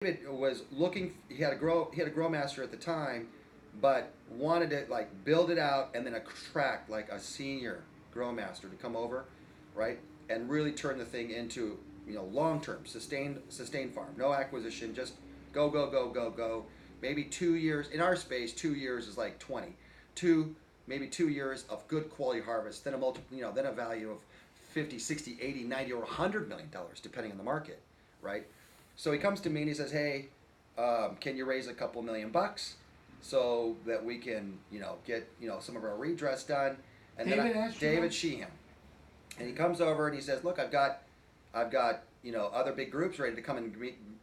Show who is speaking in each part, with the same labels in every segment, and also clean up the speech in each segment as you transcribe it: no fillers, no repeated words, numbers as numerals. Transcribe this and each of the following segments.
Speaker 1: David was looking. He had a grow master at the time, but wanted to like build it out and then attract like a senior grow master to come over, right, and really turn the thing into long term sustained farm. No acquisition, just go go go go go. Maybe 2 years in our space. 2 years is like 20. Maybe 2 years of good quality harvest. Then then a value of 50, 60, 80, 90, or $100 million depending on the market, right? So he comes to me and he says, "Hey, can you raise a couple $1,000,000 so that we can, get some of our redress done?" And David Sheehan, and he comes over and he says, "Look, I've got other big groups ready to come and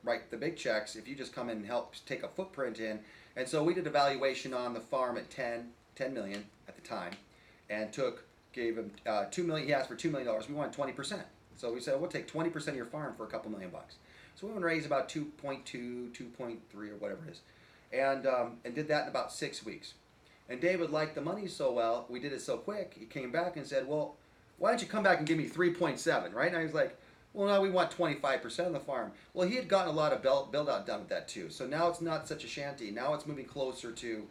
Speaker 1: write the big checks. If you just come in and help take a footprint in." And so we did a valuation on the farm at 10 million at the time, and gave him $2 million. He asked for $2 million. We wanted 20%. So we said, we'll take 20% of your farm for a couple $1,000,000. So we went and raised about 2.2, 2.3 or whatever it is, and did that in about 6 weeks. And David liked the money so well, we did it so quick. He came back and said, "Well, why don't you come back and give me 3.7, right?" And I was like, "Well, no, we want 25% of the farm." Well, he had gotten a lot of build out done with that too. So now it's not such a shanty. Now it's moving closer to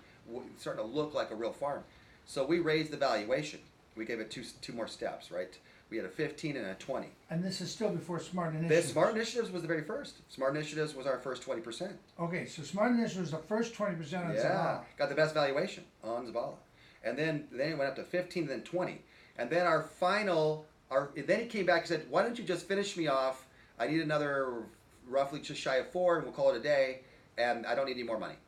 Speaker 1: starting to look like a real farm. So we raised the valuation. We gave it two more steps, right? We had a 15 and a 20.
Speaker 2: And this is still before Smart Initiatives.
Speaker 1: This Smart Initiatives was the very first. Smart Initiatives was our first 20%.
Speaker 2: Okay, so Smart Initiatives was the first 20% on
Speaker 1: Yeah,
Speaker 2: Zavala.
Speaker 1: got the best valuation on Zavala. And then it went up to 15 and then 20. And then then he came back and said, "Why don't you just finish me off? I need another roughly just shy of 4, and we'll call it a day, and I don't need any more money."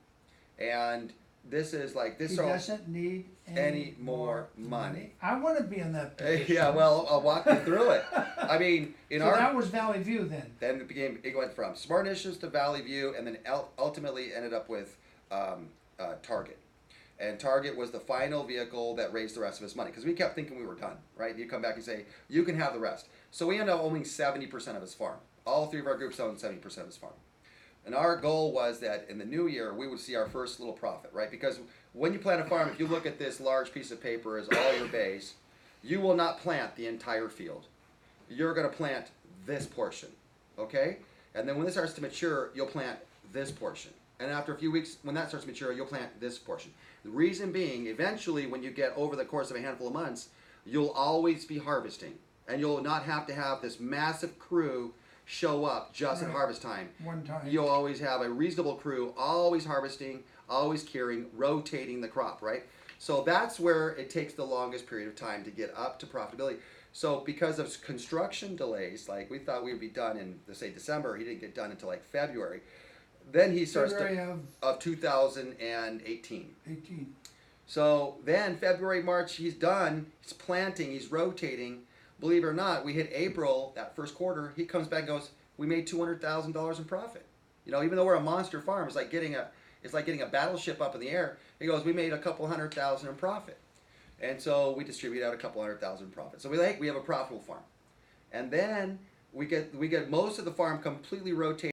Speaker 1: And this is like this.
Speaker 2: He doesn't need any more money. I want to be in that position.
Speaker 1: Yeah, well, I'll walk you through it. I mean,
Speaker 2: so that was Valley View then.
Speaker 1: Then it went from Smart Initiatives to Valley View, and then ultimately ended up with Target. And Target was the final vehicle that raised the rest of his money, because we kept thinking we were done, right? You come back and say, "You can have the rest." So we ended up owning 70% of his farm. All 3 of our groups owned 70% of his farm. And our goal was that in the new year, we would see our first little profit, right? Because when you plant a farm, if you look at this large piece of paper as all your bays, you will not plant the entire field. You're going to plant this portion, okay? And then when this starts to mature, you'll plant this portion. And after a few weeks, when that starts to mature, you'll plant this portion. The reason being, eventually, when you get over the course of a handful of months, you'll always be harvesting. And you'll not have to have this massive crew show up just at harvest time.
Speaker 2: One time.
Speaker 1: You'll always have a reasonable crew, always harvesting, always curing, rotating the crop, right? So that's where it takes the longest period of time to get up to profitability. So because of construction delays, like we thought we would be done in, let's say, December, he didn't get done until like February. Then he starts of 2018. So then February, March, he's done, he's planting, he's rotating. Believe it or not, we hit April, that first quarter, he comes back and goes, "We made $200,000 in profit." Even though we're a monster farm, it's like getting a battleship up in the air. He goes, "We made a couple $100,000 in profit." And so we distribute out a couple $100,000 in profit. So we have a profitable farm. And then we get most of the farm completely rotated.